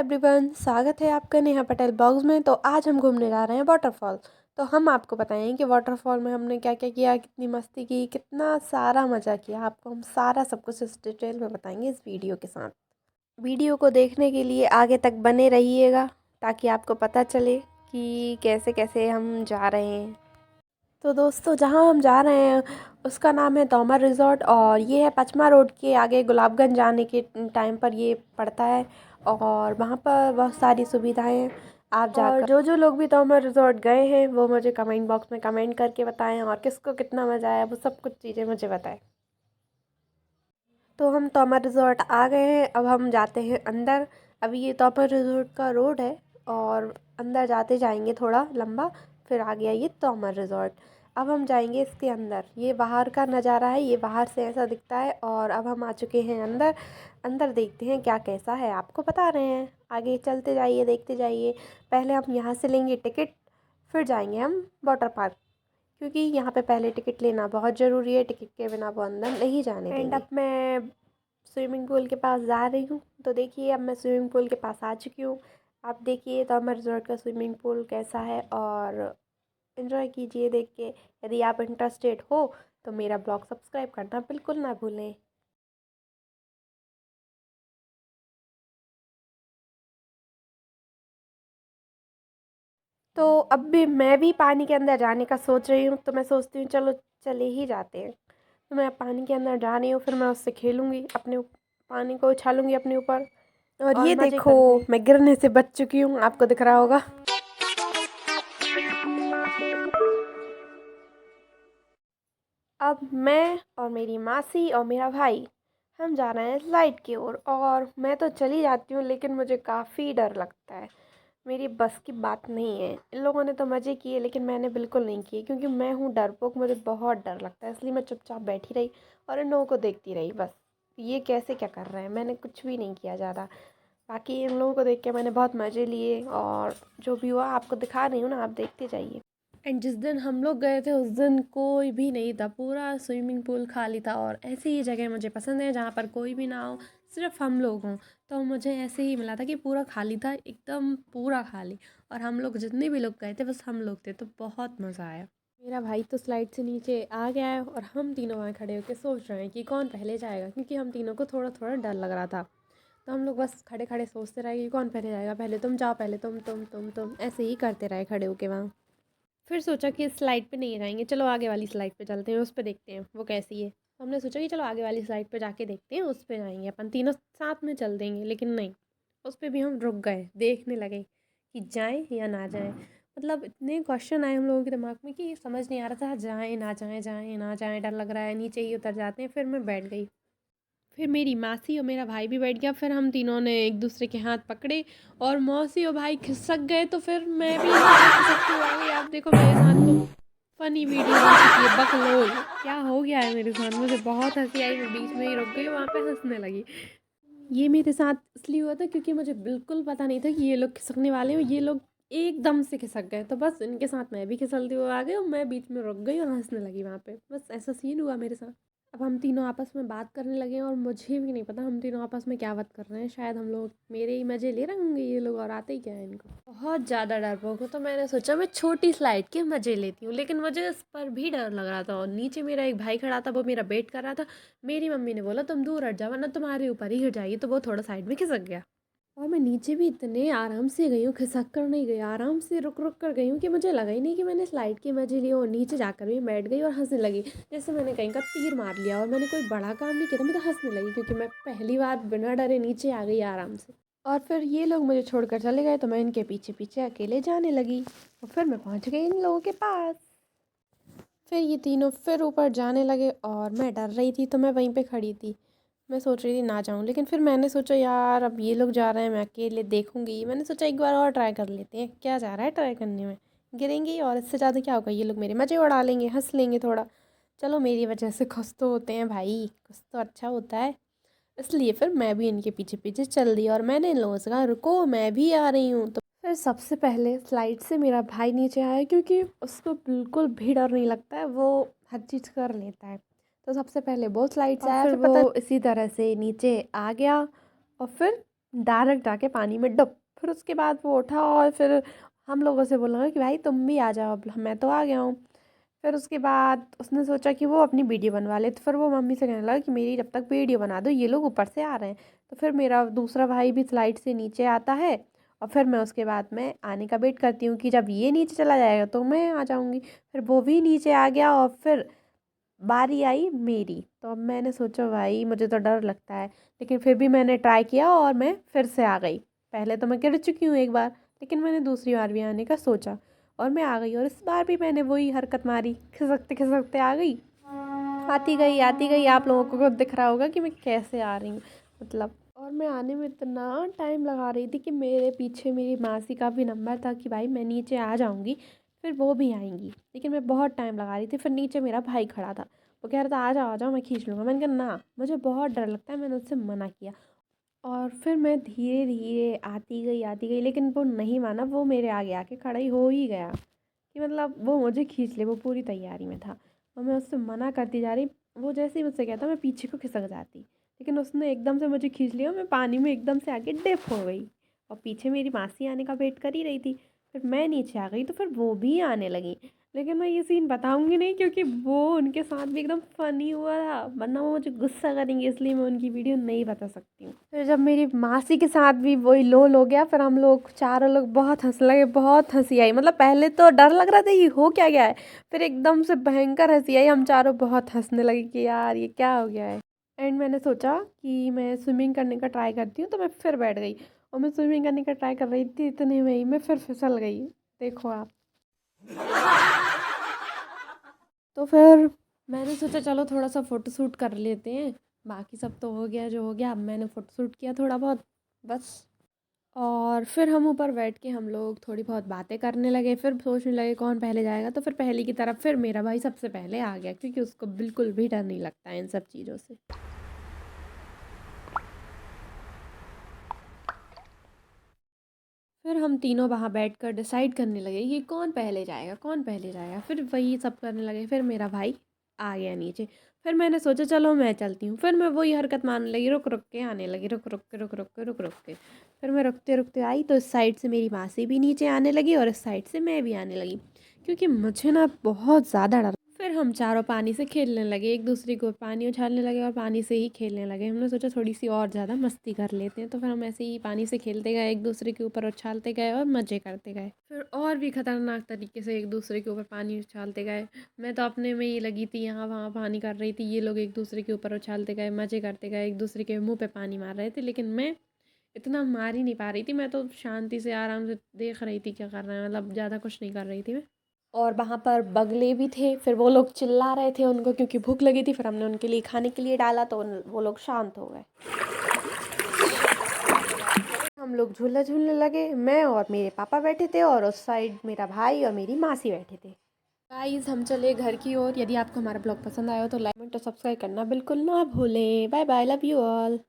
Everyone, स्वागत है आपका नेहा पटेल ब्लॉग्स में। तो आज हम घूमने जा रहे हैं वाटरफॉल। तो हम आपको बताएं कि वाटरफॉल में हमने क्या क्या किया, कितनी मस्ती की, कितना सारा मज़ा किया। आपको हम सारा सब कुछ इस डिटेल में बताएंगे इस वीडियो के साथ। वीडियो को देखने के लिए आगे तक बने रहिएगा ताकि आपको पता चले कि कैसे कैसे हम जा रहे हैं। तो दोस्तों, जहाँ हम जा रहे हैं उसका नाम है तोमर रिज़ॉर्ट और ये है पचमा रोड के आगे गुलाबगंज जाने के टाइम पर ये पड़ता है। और वहाँ पर बहुत सारी सुविधाएं हैं। आप जाकर जो जो लोग भी तोमर रिज़ॉर्ट गए हैं वो मुझे कमेंट बॉक्स में कमेंट करके बताएं और किसको कितना मज़ा आया वो सब कुछ चीज़ें मुझे बताएं। तो हम तोमर रिज़ॉर्ट आ गए हैं, अब हम जाते हैं अंदर। अभी ये तोमर रिज़ॉर्ट का रोड है और अंदर जाते जाएंगे थोड़ा लंबा, फिर आ गया ये तोमर रिज़ॉर्ट। अब हम जाएंगे इसके अंदर। ये बाहर का नज़ारा है, ये बाहर से ऐसा दिखता है। और अब हम आ चुके हैं अंदर। अंदर देखते हैं क्या कैसा है, आपको बता रहे हैं। आगे चलते जाइए, देखते जाइए। पहले हम यहाँ से लेंगे टिकट, फिर जाएंगे हम वाटर पार्क, क्योंकि यहाँ पे पहले टिकट लेना बहुत ज़रूरी है। टिकट के बिना वो अंदर नहीं जाने देंगे। अब मैं स्विमिंग पूल के पास जा रही हूँ। तो देखिए, अब मैं स्विमिंग पूल के पास आ चुकी हूँ। आप देखिए तोमर रिज़ॉर्ट का स्विमिंग पूल कैसा है और एंजॉय कीजिए देख के। यदि आप इंटरेस्टेड हो तो मेरा ब्लॉग सब्सक्राइब करना बिल्कुल ना भूलें। तो अब भी मैं भी पानी के अंदर जाने का सोच रही हूँ। तो मैं सोचती हूँ चलो चले ही जाते हैं। तो मैं पानी के अंदर जा रही हूँ, फिर मैं उससे खेलूँगी, पानी को उछालूँगी अपने ऊपर। और ये देखो, मैं गिरने से बच चुकी हूँ, आपको दिख रहा होगा। अब मैं और मेरी मासी और मेरा भाई हम जा रहे हैं स्लाइड की ओर। और मैं तो चली जाती हूँ लेकिन मुझे काफ़ी डर लगता है। मेरी बस की बात नहीं है। इन लोगों ने तो मज़े किए लेकिन मैंने बिल्कुल नहीं किए, क्योंकि मैं हूँ डरपोक, मुझे बहुत डर लगता है। इसलिए मैं चुपचाप बैठी रही और इन लोगों को देखती रही बस। ये कैसे क्या कर रहे हैं, मैंने कुछ भी नहीं किया ज़्यादा। बाकी इन लोगों को देख के मैंने बहुत मज़े लिए और जो भी हुआ आपको दिखा रही हूँ ना, आप देखते जाइए। एंड जिस दिन हम लोग गए थे उस दिन कोई भी नहीं था, पूरा स्विमिंग पूल खाली था। और ऐसी ही जगह मुझे पसंद है जहाँ पर कोई भी ना हो, सिर्फ हम लोग हों। तो मुझे ऐसे ही मिला था कि पूरा खाली था, एकदम पूरा खाली। और हम लोग जितने भी लोग गए थे बस हम लोग थे, तो बहुत मज़ा आया। मेरा भाई तो स्लाइड से नीचे आ गया है और हम तीनों वहाँ खड़े होकर सोच रहे हैं कि कौन पहले जाएगा, क्योंकि हम तीनों को थोड़ा थोड़ा डर लग रहा था। तो हम लोग बस खड़े खड़े सोचते रहे कि कौन पहले जाएगा, पहले तुम जाओ, पहले तुम ऐसे ही करते रहे खड़े होके वहाँ। फिर सोचा कि इस स्लाइड पे नहीं जाएंगे, चलो आगे वाली स्लाइड पे चलते हैं, उस पे देखते हैं वो कैसी है। तो हमने सोचा कि चलो आगे वाली स्लाइड पे जाके देखते हैं, उस पे जाएंगे अपन तीनों साथ में चल देंगे। लेकिन नहीं, उस पे भी हम रुक गए, देखने लगे कि जाएं या ना जाएं। मतलब इतने क्वेश्चन आए हम लोगों के दिमाग में कि समझ नहीं आ रहा था, जाएं ना जाएं, जाएं ना जाएं, डर लग रहा है, नीचे ही उतर जाते हैं। फिर मैं बैठ गई, फिर मेरी मासी और मेरा भाई भी बैठ गया। फिर हम तीनों ने एक दूसरे के हाथ पकड़े और मौसी और भाई खिसक गए। तो फिर मैं भी खिसकती हुई आ गई। आप देखो मेरे साथ तो फनी वीडियो बन चुकी है, बकलोल। क्या हो गया है मेरे साथ, मुझे बहुत हंसी आई, मैं बीच में ही रुक गई, वहाँ पे हंसने लगी। ये मेरे साथ इसलिए हुआ था क्योंकि मुझे बिल्कुल पता नहीं था कि ये लोग खिसकने वाले हैं। ये लोग एकदम से खिसक गए, तो बस इनके साथ मैं भी खिसलती हुई आ गई और मैं बीच में रुक गई और हंसने लगी वहाँ पे। बस ऐसा सीन हुआ मेरे साथ। अब हम तीनों आपस में बात करने लगे और मुझे भी नहीं पता हम तीनों आपस में क्या बात कर रहे हैं। शायद हम लोग मेरे ही मज़े ले रहे होंगे ये लोग, और आते ही क्या है इनको। बहुत ज़्यादा डरपोक हूँ, तो मैंने सोचा मैं छोटी स्लाइड के मज़े लेती हूँ। लेकिन मुझे इस पर भी डर लग रहा था। और नीचे मेरा एक भाई खड़ा था, वो मेरा वेट कर रहा था। मेरी मम्मी ने बोला तुम दूर हट जाओ वरना तुम्हारे ऊपर ही गिर जाएगी, तो वो थोड़ा साइड में खिसक गया। और मैं नीचे भी इतने आराम से गई हूँ, खिसक कर नहीं गई, आराम से रुक रुक कर गई हूँ कि मुझे लगा ही नहीं कि मैंने स्लाइड के मज़े लिए। और नीचे जाकर भी बैठ गई और हंसने लगी, जैसे मैंने कहीं का तीर मार लिया। और मैंने कोई बड़ा काम नहीं किया था, मैं तो हंसने लगी क्योंकि मैं पहली बार बिना डरे नीचे आ गई आराम से। और फिर ये लोग मुझे छोड़कर चले गए, तो मैं इनके पीछे पीछे अकेले जाने लगी और फिर मैं पहुँच गई इन लोगों के पास। फिर ये तीनों फिर ऊपर जाने लगे और मैं डर रही थी, तो मैं वहीं पे खड़ी थी। मैं सोच रही थी ना जाऊं, लेकिन फिर मैंने सोचा यार अब ये लोग जा रहे हैं, मैं अकेले देखूंगी। मैंने सोचा एक बार और ट्राई कर लेते हैं, क्या जा रहा है ट्राई करने में, गिरेंगी और इससे ज़्यादा क्या होगा, ये लोग मेरे मज़े उड़ा लेंगे, हंस लेंगे थोड़ा। चलो मेरी वजह से खुश तो होते हैं भाई, कुछ तो अच्छा होता है। इसलिए फिर मैं भी इनके पीछे पीछे चल दी और मैंने इन लोगों से कहा रुको मैं भी आ रही हूँ। तो फिर सबसे पहले स्लाइड से मेरा भाई नीचे आया, क्योंकि उसको बिल्कुल भी डर नहीं लगता है, वो हर चीज़ कर लेता है। तो सबसे पहले वो स्लाइड से आया, फिर वो इसी तरह से नीचे आ गया। और फिर डायरेक्ट जाके पानी में डुब। फिर उसके बाद वो उठा और फिर हम लोगों से बोलने लगा कि भाई तुम भी आ जाओ, अब मैं तो आ गया हूँ। फिर उसके बाद उसने सोचा कि वो अपनी वीडियो बनवा ले, तो फिर वो मम्मी से कहने लगा कि मेरी जब तक वीडियो बना दो, ये लोग ऊपर से आ रहे हैं। तो फिर मेरा दूसरा भाई भी स्लाइड से नीचे आता है और फिर मैं उसके बाद में आने का वेट करती हूँ कि जब ये नीचे चला जाएगा तो मैं आ जाऊँगी। फिर वो भी नीचे आ गया और फिर बारी आई मेरी। तो अब मैंने सोचा भाई मुझे तो डर लगता है, लेकिन फिर भी मैंने ट्राई किया और मैं फिर से आ गई। पहले तो मैं गिर चुकी हूँ एक बार, लेकिन मैंने दूसरी बार भी आने का सोचा और मैं आ गई। और इस बार भी मैंने वही हरकत मारी, खिसकते खिसकते आ गई। आती गई आती गई, आप लोगों को खुद दिख रहा होगा कि मैं कैसे आ रही हूँ, मतलब। और मैं आने में इतना टाइम लगा रही थी कि मेरे पीछे मेरी मासी का भी नंबर था कि भाई मैं नीचे आ जाऊँगी, फिर वो भी आएंगी, लेकिन मैं बहुत टाइम लगा रही थी। फिर नीचे मेरा भाई खड़ा था, वो कह रहा था आ जाओ मैं खींच लूँगा। मैंने कहा ना, मुझे बहुत डर लगता है, मैंने उससे मना किया। और फिर मैं धीरे धीरे आती गई, लेकिन वो नहीं माना, वो मेरे आगे आके खड़ा ही हो ही गया कि मतलब वो मुझे खींच ले, वो पूरी तैयारी में था। और मैं उससे मना करती जा रही, वो जैसे ही मुझसे कहता मैं पीछे को खिसक जाती, लेकिन उसने एकदम से मुझे खींच लिया, मैं पानी में एकदम से आके डिप हो गई। और पीछे मेरी मासी आने का वेट कर ही रही थी। फिर मैं नीचे आ गई तो फिर वो भी आने लगी, लेकिन मैं ये सीन बताऊंगी नहीं क्योंकि वो उनके साथ भी एकदम फ़नी हुआ था, वरना वो मुझे गुस्सा करेंगे, इसलिए मैं उनकी वीडियो नहीं बता सकती हूँ। फिर जब मेरी मासी के साथ भी वही लोल हो गया, फिर हम लोग चारों लोग बहुत हंसने लगे, बहुत हंसी आई। मतलब पहले तो डर लग रहा था ये हो क्या गया है, फिर एकदम से भयंकर हंसी आई, हम चारों बहुत हंसने लगे कि यार ये क्या हो गया है। एंड मैंने सोचा कि मैं स्विमिंग करने का ट्राई करती हूँ, तो मैं फिर बैठ गई और मैं स्विमिंग करने का ट्राई कर रही थी, इतने में ही मैं फिर फिसल गई। देखो आप। तो फिर मैंने सोचा चलो थोड़ा सा फ़ोटो शूट कर लेते हैं, बाकी सब तो हो गया जो हो गया। अब मैंने फ़ोटो शूट किया थोड़ा बहुत, बस। और फिर हम ऊपर बैठ के हम लोग थोड़ी बहुत बातें करने लगे, फिर सोचने लगे कौन पहले जाएगा। तो फिर पहले की तरफ फिर मेरा भाई सबसे पहले आ गया, क्योंकि उसको बिल्कुल भी डर नहीं लगता है इन सब चीज़ों से। फिर हम तीनों वहाँ बैठकर डिसाइड करने लगे कि कौन पहले जाएगा, कौन पहले जाएगा। फिर वही सब करने लगे, फिर मेरा भाई आ गया नीचे। फिर मैंने सोचा चलो मैं चलती हूँ, फिर मैं वही हरकत मारने लगी, रुक रुक के आने लगी, रुक रुक के रुक रुक के रुक रुक के। फिर मैं रुकते रुकते आई तो इस साइड से मेरी मासी भी नीचे आने लगी और इस साइड से मैं भी आने लगी, क्योंकि मुझे ना बहुत ज़्यादा डर। फिर हम चारों पानी से खेलने लगे, एक दूसरे को पानी उछालने लगे और पानी से ही खेलने लगे। हमने सोचा थोड़ी सी और ज़्यादा मस्ती कर लेते हैं, तो फिर हम ऐसे ही पानी से खेलते गए, एक दूसरे के ऊपर उछालते गए और मज़े करते गए। फिर और भी ख़तरनाक तरीके से एक दूसरे के ऊपर पानी उछालते गए। मैं तो अपने में ही लगी थी, यहाँ वहाँ पानी कर रही थी, ये लोग एक दूसरे के ऊपर उछालते गए, मज़े करते गए, एक दूसरे के मुँह पर पानी मार रहे थे, लेकिन मैं इतना मार ही नहीं पा रही थी। मैं तो शांति से आराम से देख रही थी क्या कर रहे हैं, मतलब ज़्यादा कुछ नहीं कर रही थी मैं। और वहाँ पर बगले भी थे, फिर वो लोग चिल्ला रहे थे, उनको क्योंकि भूख लगी थी, फिर हमने उनके लिए खाने के लिए डाला तो वो लोग शांत हो गए। हम लोग झूला झूलने लगे, मैं और मेरे पापा बैठे थे और उस साइड मेरा भाई और मेरी मासी बैठे थे। गाइस हम चले घर की ओर। यदि आपको हमारा ब्लॉग पसंद आया हो तो लाइक और सब्सक्राइब करना बिल्कुल ना भूलें। Bye bye, love you all.